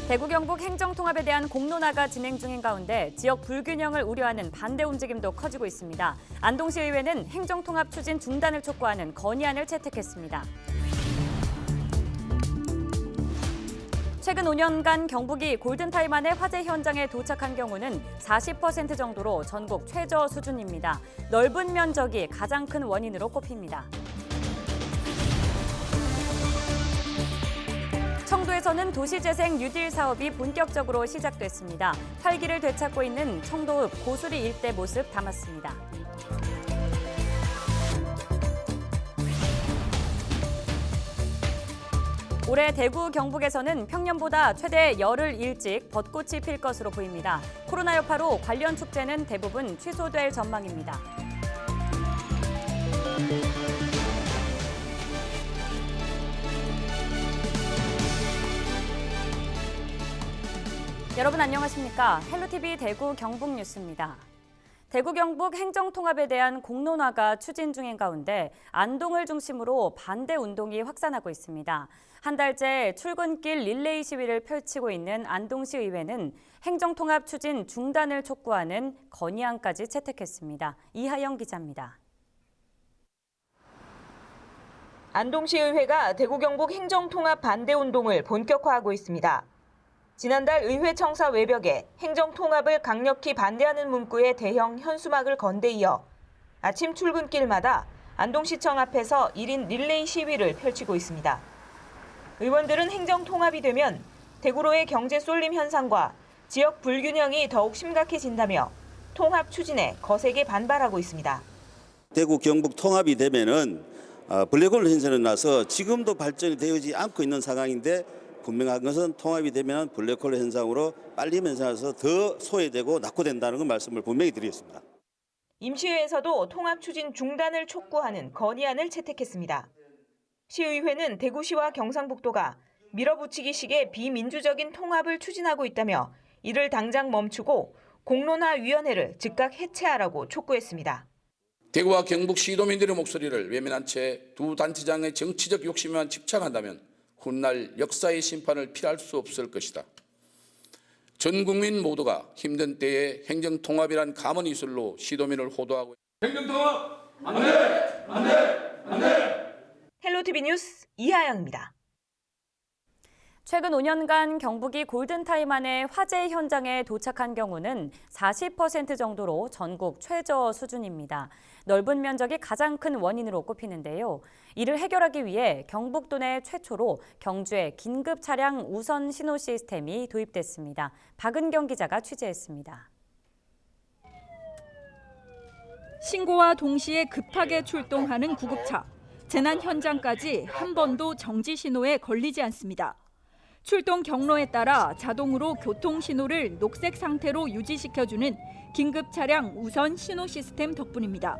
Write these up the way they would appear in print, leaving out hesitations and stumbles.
대구 경북 행정통합에 대한 공론화가 진행 중인 가운데 지역 불균형을 우려하는 반대 움직임도 커지고 있습니다. 안동시의회는 행정통합 추진 중단을 촉구하는 건의안을 채택했습니다. 최근 5년간 경북이 골든타임 안에 화재 현장에 도착한 경우는 40% 정도로 전국 최저 수준입니다. 넓은 면적이 가장 큰 원인으로 꼽힙니다. 청도에서는 도시재생 뉴딜 사업이 본격적으로 시작됐습니다. 활기를 되찾고 있는 청도읍 고수리 일대 모습 담았습니다. 올해 대구, 경북에서는 평년보다 최대 열흘 일찍 벚꽃이 필 것으로 보입니다. 코로나 여파로 관련 축제는 대부분 취소될 전망입니다. 여러분 안녕하십니까? 헬로티비 대구 경북 뉴스입니다. 대구 경북 행정통합에 대한 공론화가 추진 중인 가운데 안동을 중심으로 반대 운동이 확산하고 있습니다. 한 달째 출근길 릴레이 시위를 펼치고 있는 안동시 의회는 행정통합 추진 중단을 촉구하는 건의안까지 채택했습니다. 이하영 기자입니다. 안동시 의회가 대구 경북 행정통합 반대 운동을 본격화하고 있습니다. 지난달 의회 청사 외벽에 행정통합을 강력히 반대하는 문구의 대형 현수막을 건 데 이어 아침 출근길마다 안동시청 앞에서 1인 릴레이 시위를 펼치고 있습니다. 의원들은 행정통합이 되면 대구로의 경제 쏠림 현상과 지역 불균형이 더욱 심각해진다며 통합 추진에 거세게 반발하고 있습니다. 대구 경북 통합이 되면은 블랙홀 현상이 나서 지금도 발전이 되지 않고 있는 상황인데 분명한 것은 통합이 되면 블랙홀 현상으로 빨리 변상해서 더 소외되고 낙후된다는 걸 말씀을 분명히 드리겠습니다. 임시회에서도 통합 추진 중단을 촉구하는 건의안을 채택했습니다. 시의회는 대구시와 경상북도가 밀어붙이기식의 비민주적인 통합을 추진하고 있다며 이를 당장 멈추고 공론화위원회를 즉각 해체하라고 촉구했습니다. 대구와 경북 시도민들의 목소리를 외면한 채 두 단체장의 정치적 욕심에만 집착한다면 훗날 역사의 심판을 피할 수 없을 것이다. 전 국민 모두가 힘든 때에 행정통합이란 감언 이술로 시도민을 호도하고 행정통합 안 돼! 안 돼! 안 돼! 헬로티비 뉴스 이하영입니다. 최근 5년간 경북이 골든타임 안에 화재 현장에 도착한 경우는 40% 정도로 전국 최저 수준입니다. 넓은 면적이 가장 큰 원인으로 꼽히는데요. 이를 해결하기 위해 경북도 내 최초로 경주에 긴급 차량 우선 신호 시스템이 도입됐습니다. 박은경 기자가 취재했습니다. 신고와 동시에 급하게 출동하는 구급차. 재난 현장까지 한 번도 정지 신호에 걸리지 않습니다. 출동 경로에 따라 자동으로 교통 신호를 녹색 상태로 유지시켜주는 긴급 차량 우선 신호 시스템 덕분입니다.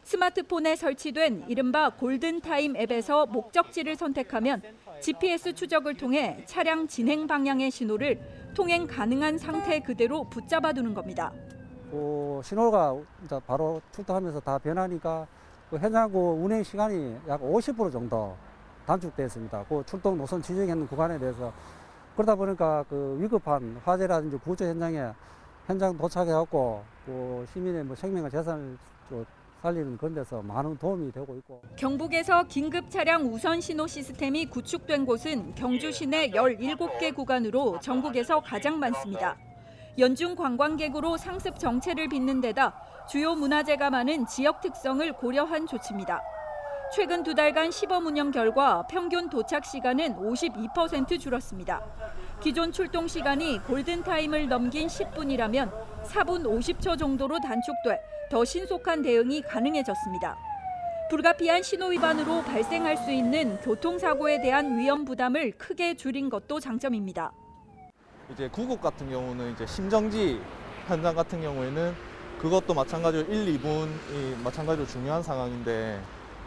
스마트폰에 설치된 이른바 골든타임 앱에서 목적지를 선택하면 GPS 추적을 통해 차량 진행 방향의 신호를 통행 가능한 상태 그대로 붙잡아두는 겁니다. 신호가 바로 출동하면서 다 변하니까 현장 운행 시간이 약 50% 정도 단축됐습니다. 출동 노선 지정했는 구간에 대해서 그러다 보니까 위급한 화재라든지 구조 현장 도착해갖고 시민의 생명과 재산을 살리는 그런 데서 많은 도움이 되고 있고. 경북에서 긴급 차량 우선 신호 시스템이 구축된 곳은 경주 시내 17개 구간으로 전국에서 가장 많습니다. 연중 관광객으로 상습 정체를 빚는 데다 주요 문화재가 많은 지역 특성을 고려한 조치입니다. 최근 2달간 시범 운영 결과 평균 도착 시간은 52% 줄었습니다. 기존 출동 시간이 골든타임을 넘긴 10분이라면 4분 50초 정도로 단축돼 더 신속한 대응이 가능해졌습니다. 불가피한 신호 위반으로 발생할 수 있는 교통사고에 대한 위험 부담을 크게 줄인 것도 장점입니다. 이제 구급 같은 경우는 이제 심정지 현장 같은 경우에는 그것도 마찬가지로 1, 2분이 마찬가지로 중요한 상황인데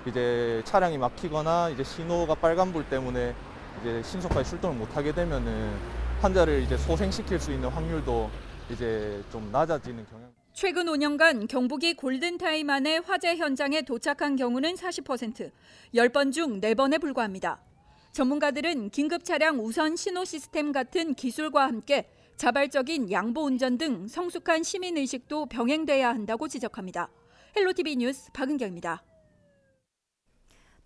이제 차량이 막히거나 이제 신호가 빨간불 때문에 이제 신속하게 출동을 못하게 되면은 환자를 이제 소생시킬 수 있는 확률도 이제 좀 낮아지는 경향. 최근 5년간 경북이 골든타임 안에 화재 현장에 도착한 경우는 40%, 10번 중 4번에 불과합니다. 전문가들은 긴급 차량 우선 신호 시스템 같은 기술과 함께 자발적인 양보 운전 등 성숙한 시민 의식도 병행돼야 한다고 지적합니다. 헬로티비 뉴스 박은경입니다.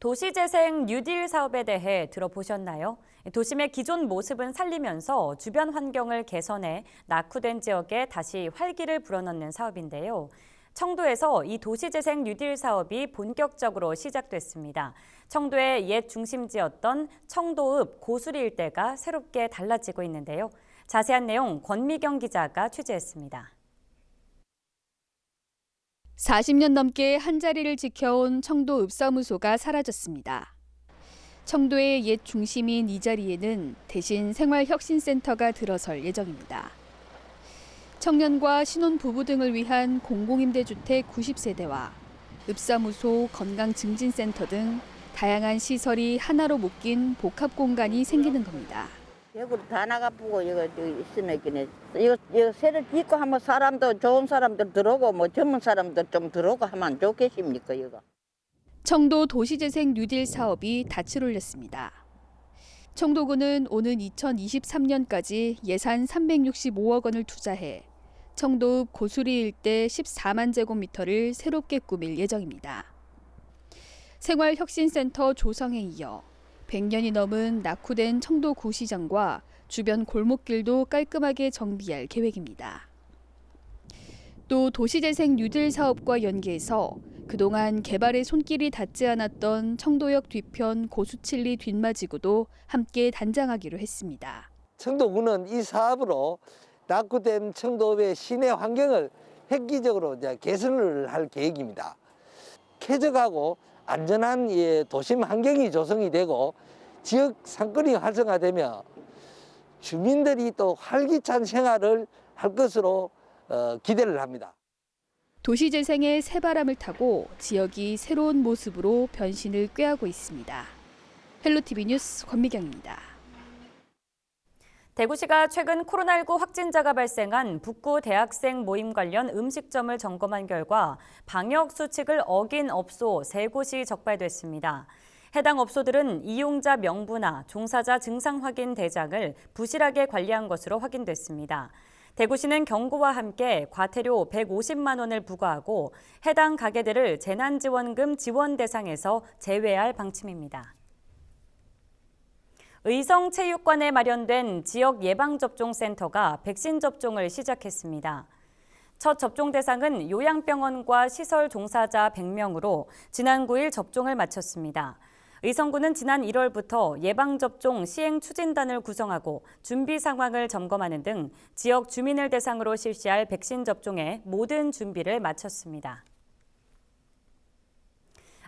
도시재생 뉴딜 사업에 대해 들어보셨나요? 도심의 기존 모습은 살리면서 주변 환경을 개선해 낙후된 지역에 다시 활기를 불어넣는 사업인데요. 청도에서 이 도시재생 뉴딜 사업이 본격적으로 시작됐습니다. 청도의 옛 중심지였던 청도읍 고수리 일대가 새롭게 달라지고 있는데요. 자세한 내용 권미경 기자가 취재했습니다. 40년 넘게 한자리를 지켜온 청도 읍사무소가 사라졌습니다. 청도의 옛 중심인 이 자리에는 대신 생활혁신센터가 들어설 예정입니다. 청년과 신혼부부 등을 위한 공공임대주택 90세대와 읍사무소, 건강증진센터 등 다양한 시설이 하나로 묶인 복합공간이 생기는 겁니다. 벽으로 다 나가보고 이거 있으면 이거 새를 짓고 하면 사람도 좋은 사람들 들어오고 뭐 젊은 사람들 좀 들어오고 하면 좋겠습니까 이거. 청도 도시재생 뉴딜 사업이 닻을 올렸습니다. 청도구는 오는 2023년까지 예산 365억 원을 투자해 청도읍 고수리 일대 14만 제곱미터를 새롭게 꾸밀 예정입니다. 생활혁신센터 조성에 이어 100년이 넘은 낙후된 청도 구시장과 주변 골목길도 깔끔하게 정비할 계획입니다. 또 도시재생 뉴딜 사업과 연계해서 그동안 개발의 손길이 닿지 않았던 청도역 뒤편 고수칠리 뒷마지구도 함께 단장하기로 했습니다. 청도구는 이 사업으로 낙후된 청도읍의 시내 환경을 획기적으로 개선을 할 계획입니다. 쾌적하고 안전한 도심 환경이 조성이 되고 지역 상권이 활성화되며 주민들이 또 활기찬 생활을 할 것으로 기대를 합니다. 도시재생의 새바람을 타고 지역이 새로운 모습으로 변신을 꾀하고 있습니다. 헬로티비 뉴스 권미경입니다. 대구시가 최근 코로나19 확진자가 발생한 북구 대학생 모임 관련 음식점을 점검한 결과 방역 수칙을 어긴 업소 3곳이 적발됐습니다. 해당 업소들은 이용자 명부나 종사자 증상 확인 대장을 부실하게 관리한 것으로 확인됐습니다. 대구시는 경고와 함께 과태료 150만 원을 부과하고 해당 가게들을 재난지원금 지원 대상에서 제외할 방침입니다. 의성체육관에 마련된 지역 예방접종센터가 백신 접종을 시작했습니다. 첫 접종 대상은 요양병원과 시설 종사자 100명으로 지난 9일 접종을 마쳤습니다. 의성구는 지난 1월부터 예방접종 시행 추진단을 구성하고 준비 상황을 점검하는 등 지역 주민을 대상으로 실시할 백신 접종에 모든 준비를 마쳤습니다.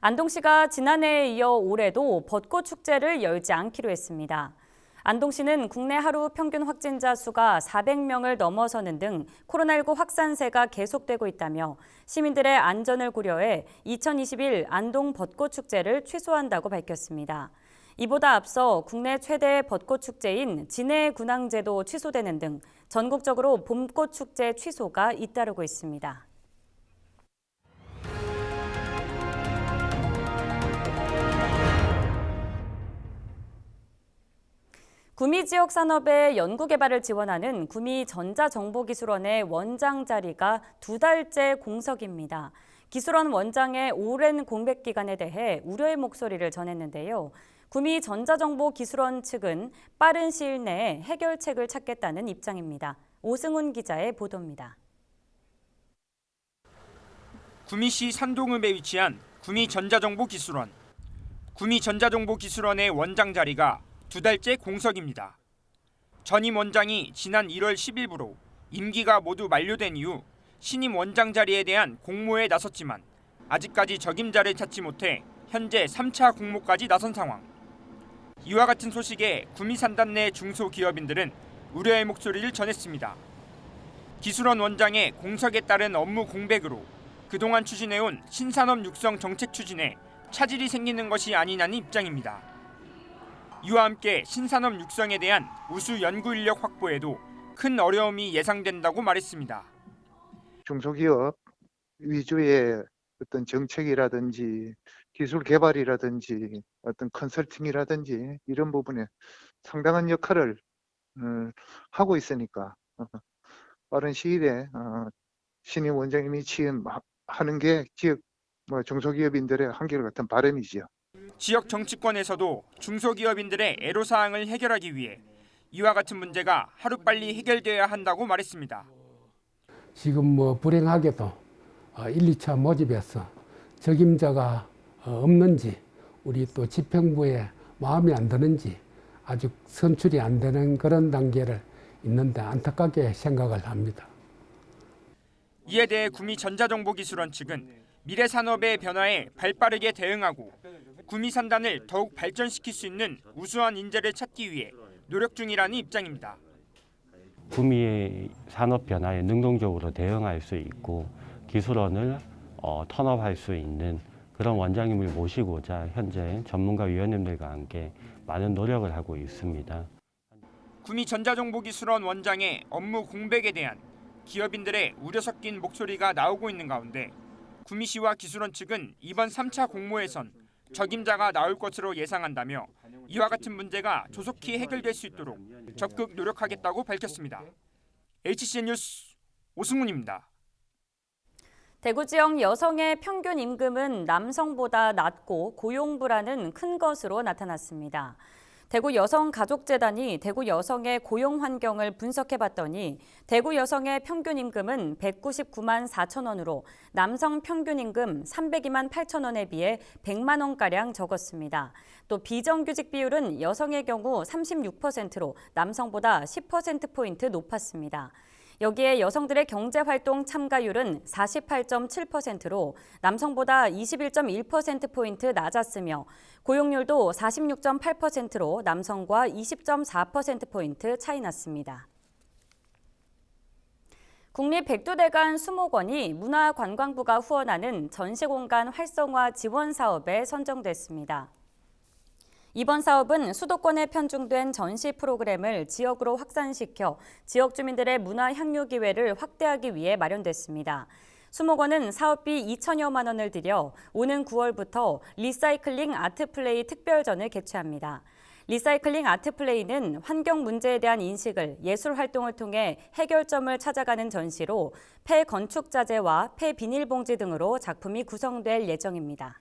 안동시가 지난해에 이어 올해도 벚꽃 축제를 열지 않기로 했습니다. 안동시는 국내 하루 평균 확진자 수가 400명을 넘어서는 등 코로나19 확산세가 계속되고 있다며 시민들의 안전을 고려해 2021 안동 벚꽃 축제를 취소한다고 밝혔습니다. 이보다 앞서 국내 최대 벚꽃 축제인 진해 군항제도 취소되는 등 전국적으로 봄꽃 축제 취소가 잇따르고 있습니다. 구미 지역 산업의 연구개발을 지원하는 구미 전자정보기술원의 원장 자리가 2달째 공석입니다. 기술원 원장의 오랜 공백 기간에 대해 우려의 목소리를 전했는데요. 구미 전자정보기술원 측은 빠른 시일 내에 해결책을 찾겠다는 입장입니다. 오승훈 기자의 보도입니다. 구미시 산동읍에 위치한 구미 전자정보기술원. 구미 전자정보기술원의 원장 자리가 2달째 공석입니다. 전임 원장이 지난 1월 10일부로 임기가 모두 만료된 이후 신임 원장 자리에 대한 공모에 나섰지만 아직까지 적임자를 찾지 못해 현재 3차 공모까지 나선 상황. 이와 같은 소식에 구미 산단 내 중소기업인들은 우려의 목소리를 전했습니다. 기술원 원장의 공석에 따른 업무 공백으로 그동안 추진해온 신산업 육성 정책 추진에 차질이 생기는 것이 아니냐는 입장입니다. 이와 함께 신산업 육성에 대한 우수 연구 인력 확보에도 큰 어려움이 예상된다고 말했습니다. 중소기업 위주의 어떤 정책이라든지 기술 개발이라든지 어떤 컨설팅이라든지 이런 부분에 상당한 역할을 하고 있으니까 빠른 시일에 신임 원장님이 취임하는 게 지역 중소기업인들의 한결같은 바람이지요. 지역 정치권에서도 중소기업인들의 애로사항을 해결하기 위해 이와 같은 문제가 하루빨리 해결돼야 한다고 말했습니다. 지금 불행하게도 1, 2차 모집에서 적임자가 없는지 우리 또 집행부에 마음에 안 드는지 아직 선출이 안 되는 그런 단계를 있는데 안타깝게 생각을 합니다. 이에 대해 구미전자정보기술원 측은 미래 산업의 변화에 발빠르게 대응하고 구미 산단을 더욱 발전시킬 수 있는 우수한 인재를 찾기 위해 노력 중이라는 입장입니다. 구미의 산업 변화에 능동적으로 대응할 수 있고 기술원을 턴업할 수 있는 그런 원장님을 모시고자 현재 전문가 위원님들과 함께 많은 노력을 하고 있습니다. 구미전자정보기술원 원장의 업무 공백에 대한 기업인들의 우려 섞인 목소리가 나오고 있는 가운데 구미시와 기술원 측은 이번 3차 공모에선 적임자가 나올 것으로 예상한다며 이와 같은 문제가 조속히 해결될 수 있도록 적극 노력하겠다고 밝혔습니다. HCN 뉴스 오승훈입니다. 대구 지역 여성의 평균 임금은 남성보다 낮고 고용 불안은 큰 것으로 나타났습니다. 대구 여성가족재단이 대구 여성의 고용 환경을 분석해봤더니 대구 여성의 평균 임금은 199만 4천 원으로 남성 평균 임금 302만 8천 원에 비해 100만 원가량 적었습니다. 또 비정규직 비율은 여성의 경우 36%로 남성보다 10%포인트 높았습니다. 여기에 여성들의 경제활동 참가율은 48.7%로 남성보다 21.1%포인트 낮았으며 고용률도 46.8%로 남성과 20.4%포인트 차이 났습니다. 국립백두대간 수목원이 문화관광부가 후원하는 전시공간 활성화 지원 사업에 선정됐습니다. 이번 사업은 수도권에 편중된 전시 프로그램을 지역으로 확산시켜 지역 주민들의 문화 향유 기회를 확대하기 위해 마련됐습니다. 수목원은 사업비 2천여만 원을 들여 오는 9월부터 리사이클링 아트플레이 특별전을 개최합니다. 리사이클링 아트플레이는 환경 문제에 대한 인식을 예술 활동을 통해 해결점을 찾아가는 전시로 폐건축 자재와 폐비닐봉지 등으로 작품이 구성될 예정입니다.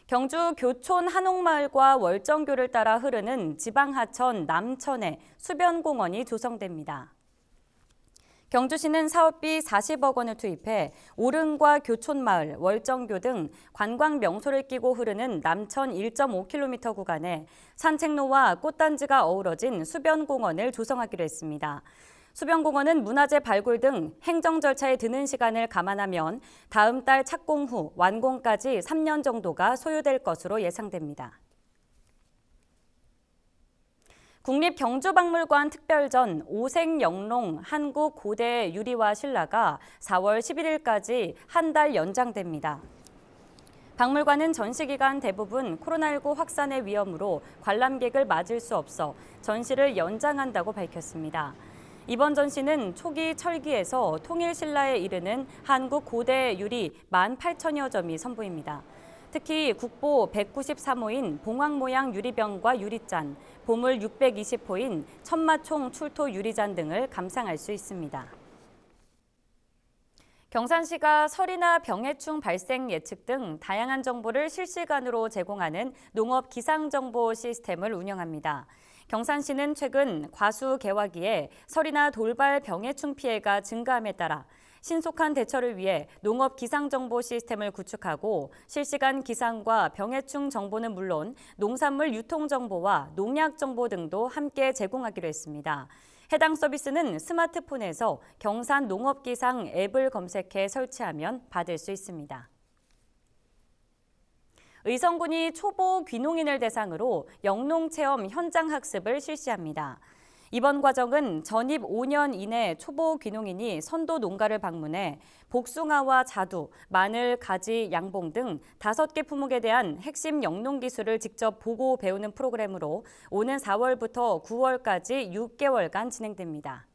경주 교촌 한옥마을과 월정교를 따라 흐르는 지방하천 남천에 수변공원이 조성됩니다. 경주시는 사업비 40억 원을 투입해 오릉과 교촌마을, 월정교 등 관광 명소를 끼고 흐르는 남천 1.5km 구간에 산책로와 꽃단지가 어우러진 수변공원을 조성하기로 했습니다. 수변공원은 문화재 발굴 등 행정 절차에 드는 시간을 감안하면 다음 달 착공 후 완공까지 3년 정도가 소요될 것으로 예상됩니다. 국립경주박물관 특별전 오색영롱 한국 고대 유리화 신라가 4월 11일까지 한 달 연장됩니다. 박물관은 전시 기간 대부분 코로나19 확산의 위험으로 관람객을 맞을 수 없어 전시를 연장한다고 밝혔습니다. 이번 전시는 초기 철기에서 통일신라에 이르는 한국 고대 유리 18,000여 점이 선보입니다. 특히 국보 193호인 봉황 모양 유리병과 유리잔, 보물 620호인 천마총 출토 유리잔 등을 감상할 수 있습니다. 경산시가 설이나 병해충 발생 예측 등 다양한 정보를 실시간으로 제공하는 농업 기상정보 시스템을 운영합니다. 경산시는 최근 과수 개화기에 설이나 돌발 병해충 피해가 증가함에 따라 신속한 대처를 위해 농업 기상정보 시스템을 구축하고 실시간 기상과 병해충 정보는 물론 농산물 유통 정보와 농약 정보 등도 함께 제공하기로 했습니다. 해당 서비스는 스마트폰에서 경산 농업기상 앱을 검색해 설치하면 받을 수 있습니다. 의성군이 초보 귀농인을 대상으로 영농체험 현장 학습을 실시합니다. 이번 과정은 전입 5년 이내 초보 귀농인이 선도 농가를 방문해 복숭아와 자두, 마늘, 가지, 양봉 등 5개 품목에 대한 핵심 영농 기술을 직접 보고 배우는 프로그램으로 오는 4월부터 9월까지 6개월간 진행됩니다.